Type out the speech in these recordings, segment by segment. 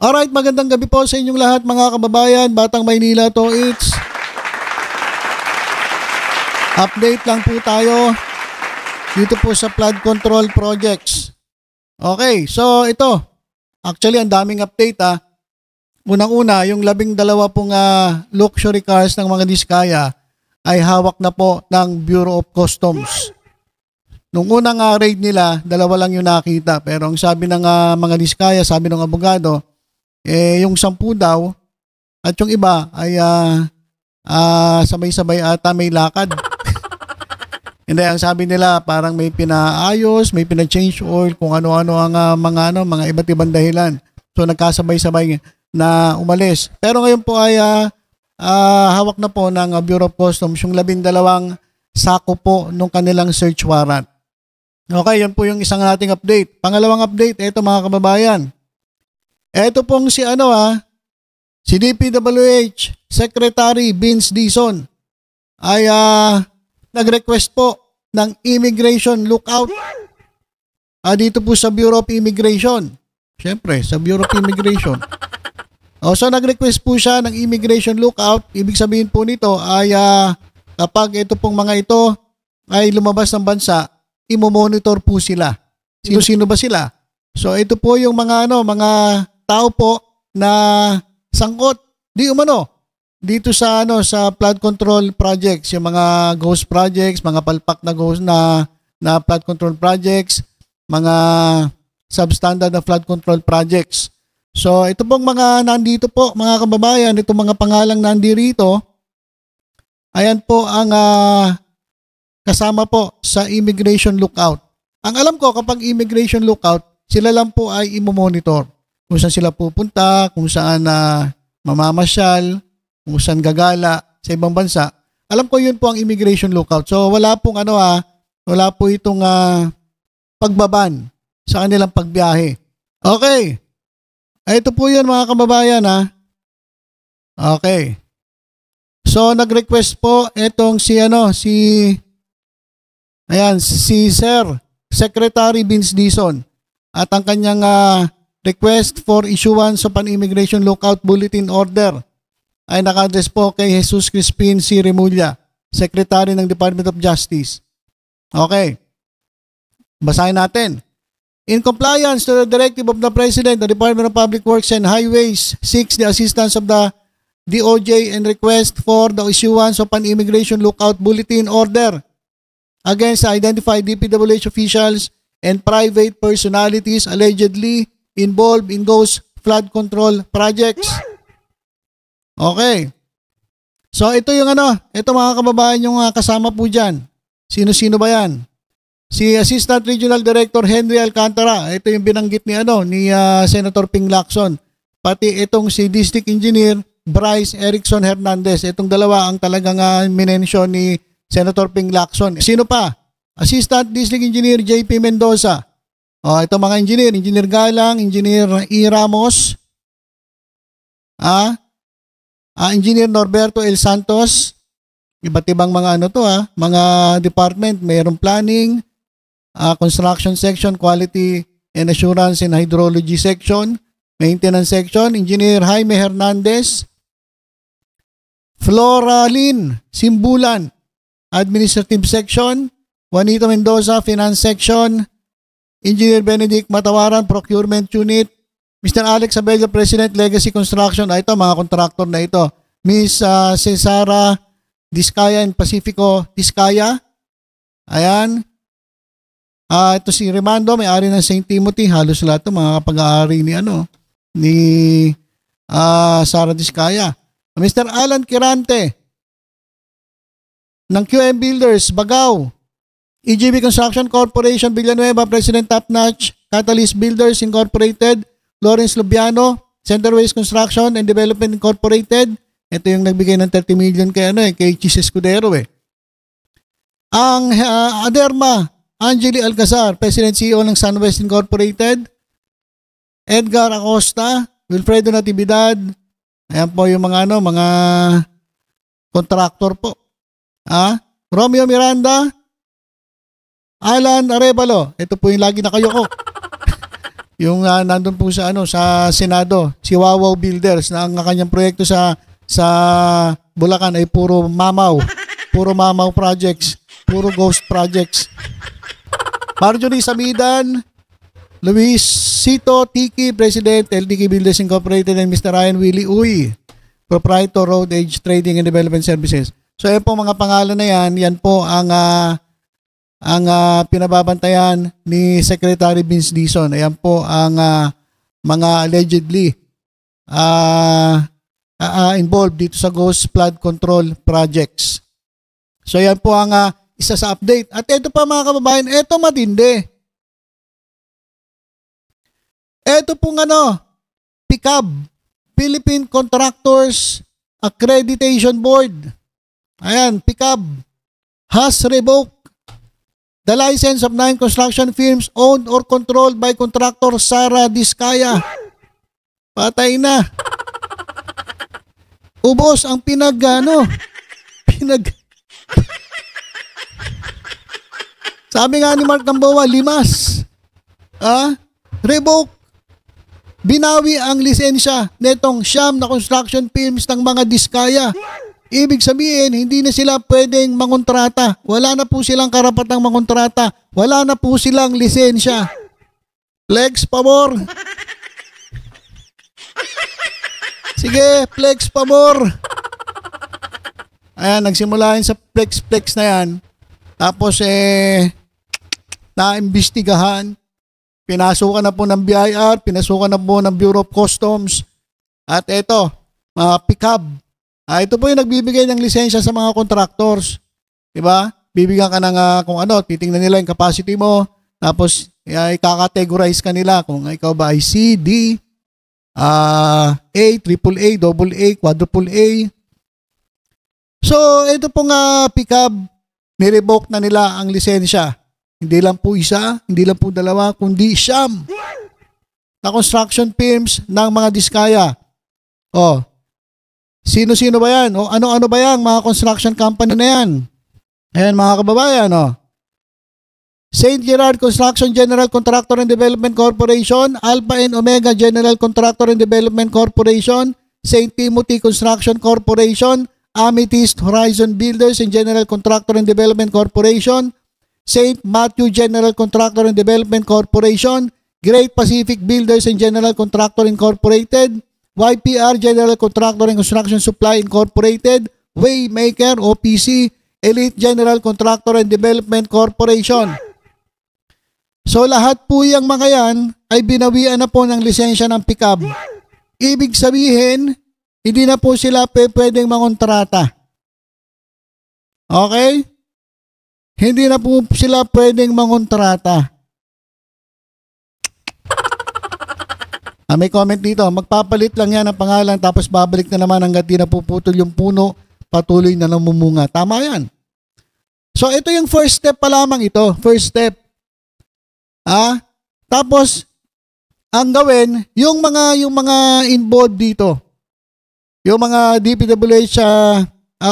Alright, magandang gabi po sa inyong lahat mga kababayan. Batang Maynila to, it's update lang po tayo dito po sa flood control projects. Okay, so ito, actually ang daming update Unang-una, yung 12 pong luxury cars ng mga Diskaya ay hawak na po ng Bureau of Customs. Nung unang raid nila, 2 lang yung nakita. Pero ang sabi ng mga Diskaya, sabi ng abogado, yung 10 daw at yung iba ay sabay-sabay ata may lakad. Hindi, ang sabi nila parang may pinaayos, may pina-change oil, kung ano-ano ang mga iba't ibang dahilan. So nagkasabay-sabay na umalis. Pero ngayon po ay hawak na po ng Bureau of Customs yung 12 sako po nung kanilang search warrant. Okay, yan po yung isang nating update. Pangalawang update, ito mga kababayan. Ito pong si DPWH Secretary Vince Dizon ay nag-request po ng immigration lookout dito po sa Bureau of Immigration. Siyempre, sa Bureau of Immigration. So nag-request po siya ng immigration lookout. Ibig sabihin po nito ay kapag ito pong mga ito ay lumabas ng bansa, imo-monitor po sila. Sino ba sila? So ito po yung mga tao po na sangkot dito sa sa flood control projects, yung mga ghost projects, mga palpak na ghost na flood control projects, mga substandard na flood control projects. So ito pong mga nandito po mga kababayan, itong mga pangalang nandirito, ayan po ang kasama po sa immigration lookout. Ang alam ko kapag immigration lookout, sila lang po ay imo-monitor. Kung saan sila pupunta, kung saan mamamasyal, kung saan gagala sa ibang bansa. Alam ko yun po ang immigration lookout. So wala pong wala po itong pagbaban sa kanilang pagbiyahe. Okay. Ito po yun mga kababayan Okay. So nag-request po itong si Sir Secretary Vince Dizon at ang kanyang request for issuance of an immigration lookout bulletin order ay naka-address po kay Jesus Crispin C. Remulla, Secretary ng Department of Justice. Okay. Basahin natin. In compliance to the directive of the President, the Department of Public Works and Highways seeks the assistance of the DOJ and request for the issuance of an immigration lookout bulletin order against identified DPWH officials and private personalities allegedly involved in those flood control projects. Okay. So ito yung ito mga kababayan yung kasama po dyan. Sino-sino ba yan? Si Assistant Regional Director Henry Alcantara, ito yung binanggit ni Senator Ping Lacson. Pati itong si District Engineer Bryce Erickson Hernandez. Itong dalawa ang talagang minensyon ni Senator Ping Lacson. Sino pa? Assistant District Engineer JP Mendoza. Ito mga engineer Galang, Engineer E. Ramos, Engineer Norberto L. Santos, iba't ibang mga mga department, mayroong planning, construction section, quality and assurance and hydrology section, maintenance section, Engineer Jaime Hernandez, Flora Lynn Simbulan, administrative section, Juanito Mendoza, finance section, Engineer Benedict Matawaran, procurement unit, Mr. Alex Abello, President, Legacy Construction. Ito, mga contractor na ito. Miss Cesara Diskaya and Pacifico Diskaya. Ayan. Ito si Remando, may-ari ng St. Timothy. Halos lahat ito, mga pag-aari ni Sara Diskaya. Mr. Alan Kirante ng QM Builders, Bagao. EGB Construction Corporation, Villanueva, President Top Notch, Catalyst Builders Incorporated, Lawrence Lubiano, Center Waste Construction and Development Incorporated. Ito yung nagbigay ng 30 million kay Chis Escudero Ang Aderma, Angeli Alcazar, President CEO ng SunWest Incorporated. Edgar Acosta, Wilfredo Natividad. Ayan po yung mga contractor po. Romeo Miranda, Alan Arevalo. Ito po yung lagi nakayoko. Yung nandun po sa sa Senado, si Wawaw Builders, na ang kanyang proyekto sa Bulacan ay puro mamaw projects, puro ghost projects. Marjorie Samidan, Luisito Tiki, President, LDK Builders Incorporated, and Mr. Ryan Willie Uy, Proprietor, Road Age Trading and Development Services. So yan po mga pangalan na yan po ang pinababantayan ni Secretary Vince Dizon. Ayan po ang mga allegedly involved dito sa ghost flood control projects. So yan po ang isa sa update. At ito pa mga kababayan, ito matindi. Ito pong PICAB, Philippine Contractors Accreditation Board. Ayan, PICAB has revoked the license of 9 construction firms owned or controlled by contractor Sara Diskaya. Patay na. Ubos ang sabi nga ni Mark Gamboa, limas. Revoke. Binawi ang lisensya netong 9 na construction firms ng mga Diskaya. Ibig sabihin, hindi na sila pwedeng mangontrata. Wala na po silang karapatang mangontrata. Wala na po silang lisensya. Flex pabor. Sige, flex pabor. Ayan, nagsimula yun sa flex na yan. Tapos naimbestigahan. Pinasukan na po ng BIR, pinasukan na po ng Bureau of Customs. At eto, mga PICAB. Ito po yung nagbibigay ng lisensya sa mga contractors. Diba? Bibigyan ka ng kung titingnan nila yung capacity mo. Tapos, i-categorize ka nila kung ikaw ba ay C, D, A, AAA, AA, quadruple A. So, ito pong PICAB, nirevoke na nila ang lisensya. Hindi lang po isa, hindi lang po dalawa, kundi 9 na construction firms ng mga Diskaya. Sino-sino ba yan? O ano-ano ba yan? Mga construction company na yan. Ayan mga kababayan. St. Gerard Construction General Contractor and Development Corporation, Alpha and Omega General Contractor and Development Corporation, St. Timothy Construction Corporation, Amethyst Horizon Builders and General Contractor and Development Corporation, St. Matthew General Contractor and Development Corporation, Great Pacific Builders and General Contractor Incorporated, YPR General Contractor and Construction Supply Incorporated, Waymaker OPC, Elite General Contractor and Development Corporation. So lahat po yung mga yan ay binawian na po ng lisensya ng PICAB. Ibig sabihin, hindi na po sila pwedeng mangontrata. Okay? Hindi na po sila pwedeng mangontrata. May comment dito, magpapalit lang yan ang pangalan tapos babalik na naman hanggang di napuputol yung puno, patuloy na namumunga. Tama yan. So ito yung first step pa lamang ito. First step. Tapos, ang gawin, yung mga involved dito, yung mga DPWH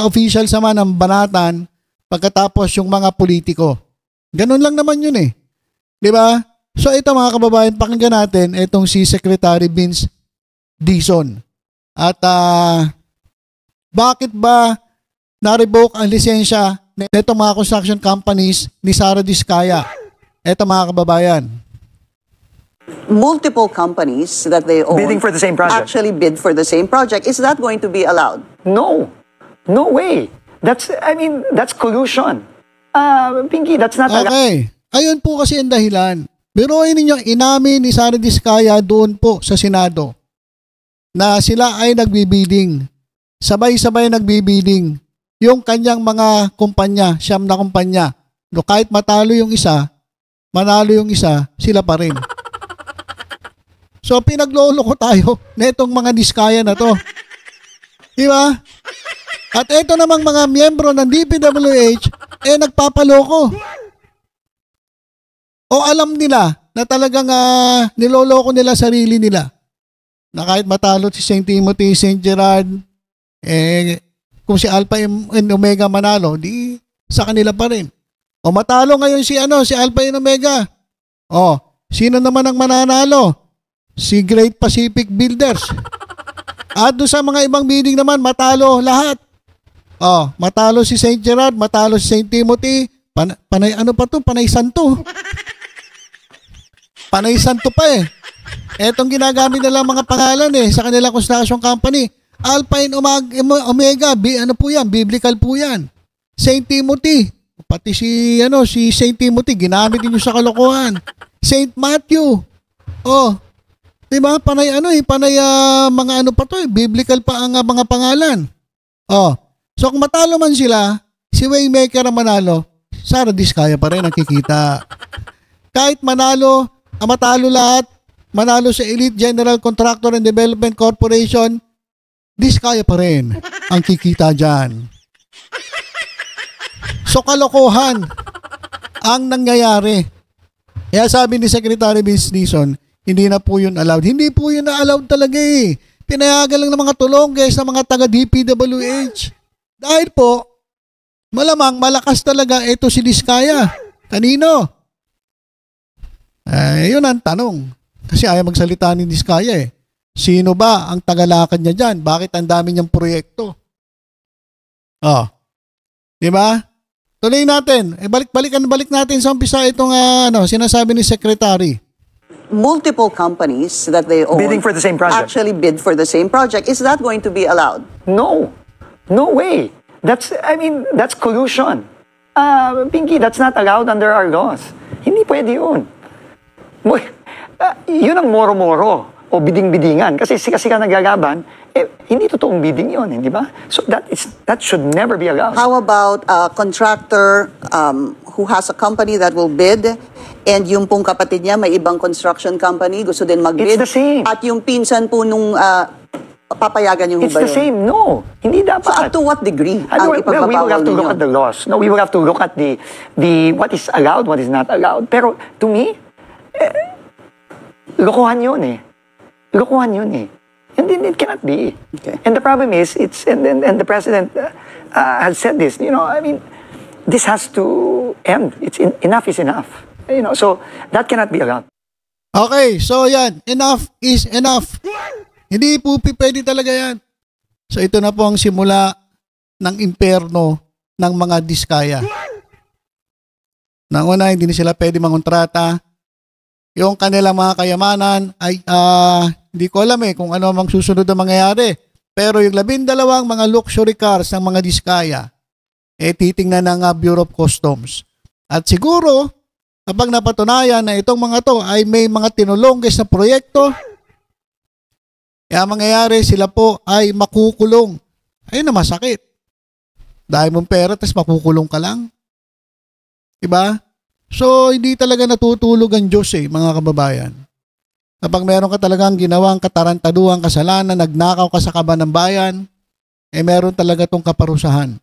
officials naman ng banatan, pagkatapos yung mga politiko. Ganun lang naman yun eh. Di ba? So ito mga kababayan, pakinggan natin itong si Secretary Vince Dizon. At bakit ba na-revoke ang lisensya nitong mga construction companies ni Sara Diskaya? Ito mga kababayan. Multiple companies that they own bidding for the same project. actually bid for the same project. Is that going to be allowed? No. No way. That's collusion. Pinky, that's not Okay. Ayun po kasi ang dahilan. Biruin ninyo, inamin ni Sara Diskaya doon po sa Senado na sila ay nagbibidding. Sabay-sabay nagbibidding. Yung kanyang mga kumpanya, 9 na kumpanya. No, kahit matalo yung isa, manalo yung isa, sila pa rin. So pinagloloko tayo na itong mga Diskaya na to. Diba? At ito namang mga miyembro ng DPWH nagpapaloko. O alam nila na talagang niloloko nila sarili nila. Na kahit matalo si St. Timothy, St. Gerard, kung si Alpha and Omega manalo, di sa kanila pa rin. O matalo ngayon si Alpha and Omega. O, sino naman ang mananalo? si Great Pacific Builders. At doon sa mga ibang bidding naman, matalo lahat. Matalo si St. Gerard, matalo si St. Timothy, panay ano pa to? Panay Santo. Panay Santo pa eh. Etong ginagamit nila mga pangalan sa kanilang construction company. Alpine Omega, ano po yan? Biblical po yan. St. Timothy, pati si St. Timothy, ginamit din sa kalokohan. St. Matthew, diba? Panay mga ano pa to biblical pa ang mga pangalan. So kung matalo man sila, si Waymaker ang manalo, Sara Diskaya pa rin nakikita. Kahit matalo lahat, manalo sa Elite General Contractor and Development Corporation, Diskaya pa rin ang kikita dyan. So kalokohan ang nangyayari. Kaya sabi ni Secretary Vince Dizon, hindi na po yun allowed. Hindi po yun na allowed talaga eh. Pinayagan lang ng mga tulongges sa mga taga DPWH. Dahil po, malamang malakas talaga ito si Diskaya. Kanino? Yun ang tanong. Kasi ayaw magsalita ni Diskaya eh. Sino ba ang tagalakad niya dyan? Bakit ang dami niyang proyekto? Diba? Tuloy natin. Balik natin sa umpisa itong sinasabi ni Secretary. Multiple companies that they own Bidding for the same project. actually bid for the same project. Is that going to be allowed? No. No way. That's collusion. Pinky, that's not allowed under our laws. Hindi pwede yun. Yun ang moro-moro o biding-bidingan. Kasi sika-sika naglalaban, hindi totoong bidding yun, hindi ba? So that should never be allowed. How about a contractor who has a company that will bid and yung pong kapatid niya may ibang construction company, gusto din mag-bid? It's the same. At yung pinsan po nung papayagan yung It's the same. No. Hindi dapat. So up to what degree ang we will have to look ninyo? at the laws. No, we will have to look at the what is allowed, what is not allowed. Pero to me, lokohan yun eh. Lokohan yun eh. And it cannot be. Okay. And the problem is, and the president has said this, I mean, this has to end. Enough is enough. So that cannot be allowed. Okay, so yan. Enough is enough. Hindi po pwede talaga yan. So ito na po ang simula ng imperno ng mga Diskaya. Nang una, hindi na sila pwede mangontrata. Yung kanilang mga kayamanan ay hindi ko alam kung ano ang susunod na mangyayari. Pero yung 12 mga luxury cars ng mga Diskaya titingnan ng Bureau of Customs. At siguro, kapag napatunayan na itong mga to ay may mga tinulongges na proyekto, kaya mangyayari sila po ay makukulong. Ayun na masakit. Dahil mong pera, tapos makukulong ka lang. Diba? So, hindi talaga natutulog ang Diyos mga kababayan. Kapag meron ka talagang ginawang katarantaduang kasalanan, nagnakaw ka sa kaban ng bayan, meron talaga tong kaparusahan.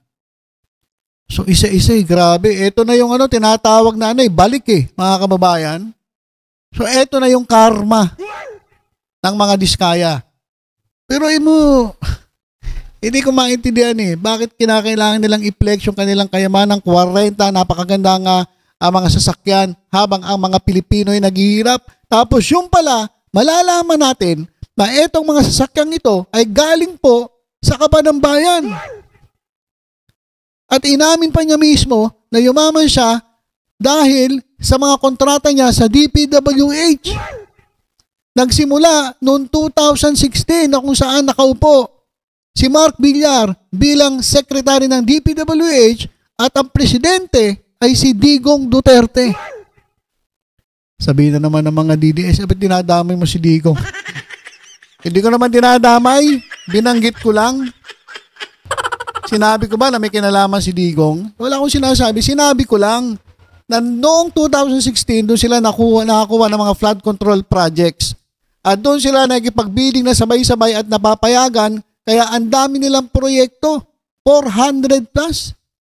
So, isa-isa grabe. Ito na yung tinatawag na balik mga kababayan. So, ito na yung karma ng mga Diskaya. Pero hindi ko maintindihan bakit kinakailangan nilang i-flex yung kanilang kayamanang 40, napakaganda nga ang mga sasakyan habang ang mga Pilipino ay naghihirap. Tapos yung pala, malalaman natin na etong mga sasakyang ito ay galing po sa kaban ng bayan. At inamin pa niya mismo na yumaman siya dahil sa mga kontrata niya sa DPWH. Nagsimula noong 2016 na kung saan nakaupo si Mark Villar bilang secretary ng DPWH at ang presidente ay si Digong Duterte. Sabihin na naman ng mga DDS, ba't dinadamay mo si Digong? Hindi ko naman dinadamay, binanggit ko lang. Sinabi ko ba na may kinalaman si Digong? Wala akong sinasabi, sinabi ko lang na noong 2016 doon sila nakakuha ng mga flood control projects. At doon sila nagipag-bidding na sabay-sabay at napapayagan, kaya ang dami nilang proyekto, 400 plus.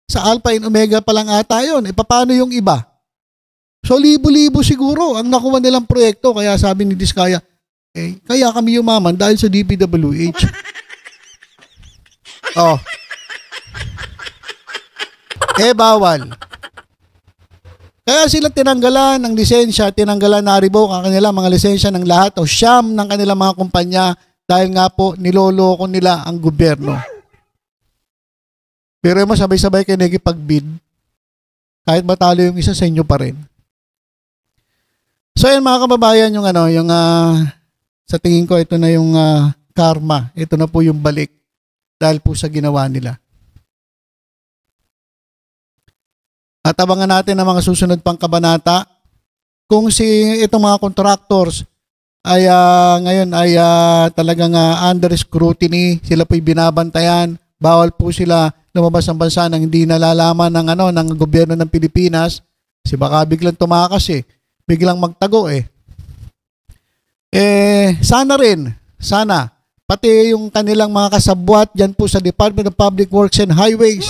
Sa Alpha and Omega pa lang ata yun. Paano yung iba? So, libo-libo siguro ang nakuha nilang proyekto. Kaya sabi ni Diskaya, kaya kami yumaman dahil sa DPWH. Bawal. Kaya sila tinanggalan ng lisensya, tinanggalan na revoke ang kanilang mga lisensya ng lahat o siyam ng kanilang mga kumpanya dahil nga po niloloko nila ang gobyerno. Pero mo sabay-sabay kayo nagipag-bid, kahit matalo yung isa sa inyo pa rin. So yan mga kababayan, yung sa tingin ko ito na yung karma. Ito na po yung balik dahil po sa ginawa nila. At abangan natin ang mga susunod pang kabanata kung itong mga contractors ay ngayon ay talagang under scrutiny, sila po'y binabantayan, bawal po sila lumabas ng bansa nang hindi nalalaman ng gobyerno ng Pilipinas kasi baka biglang tumakas biglang magtago sana pati yung kanilang mga kasabwat dyan po sa Department of Public Works and Highways,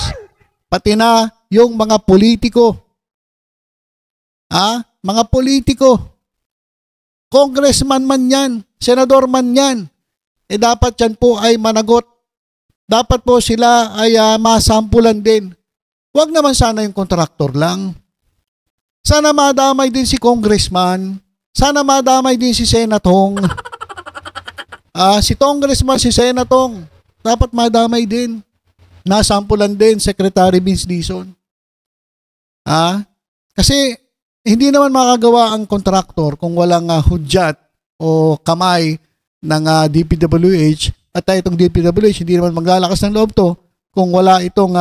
pati na yung mga politiko. Mga politiko. Congressman man yan, senador man yan. Dapat yan po ay managot. Dapat po sila ay masampulan din. Huwag naman sana yung kontraktor lang. Sana madamay din si congressman. Sana madamay din si senatong. Si congressman, si senatong. Dapat madamay din. Nasampulan din Secretary Vince Dizon. Kasi hindi naman makagawa ang kontraktor kung walang hudyat o kamay ng DPWH at itong DPWH hindi naman maglalakas ng loob to kung wala itong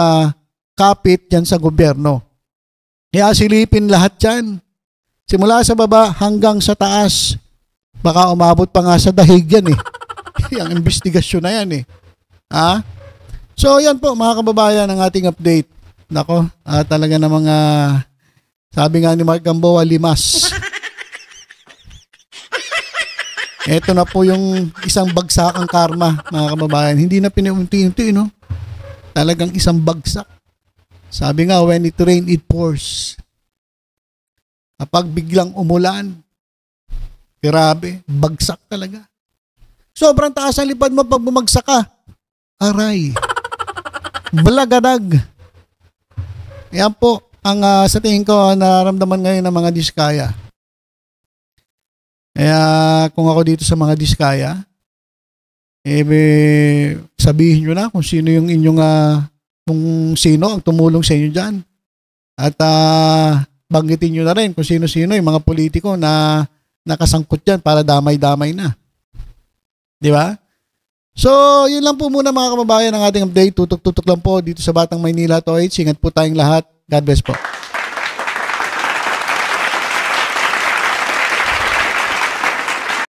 kapit dyan sa gobyerno. Kaya silipin lahat yan. Simula sa baba hanggang sa taas. Baka umabot pa nga sa dahig yan Ang investigasyon na yan So yan po mga kababayan ang ating update. Nako, talaga na mga sabi nga ni Mark Gamboa, limas. Ito na po yung isang bagsakang karma mga kababayan. Hindi na pinaunti-unti Talagang isang bagsak. Sabi nga, when it rain, it pours. Kapag biglang umulan, grabe, bagsak talaga. Sobrang taas ang lipad mo pag bumagsak ka. Aray. Balagadag. Yan po ang sa tingin ko nararamdaman ngayon ng mga diskaya. Kaya kung ako dito sa mga diskaya, sabihin nyo na kung sino yung inyong kung sino ang tumulong sa inyo dyan. At banggitin nyo na rin kung sino-sino yung mga politiko na nakasangkot dyan para damay-damay na. Di ba? So, yun lang po muna mga kababayan ang ating update. Tutok-tutok lang po dito sa Batang Maynila Toys. Ingat po tayong lahat. God bless po.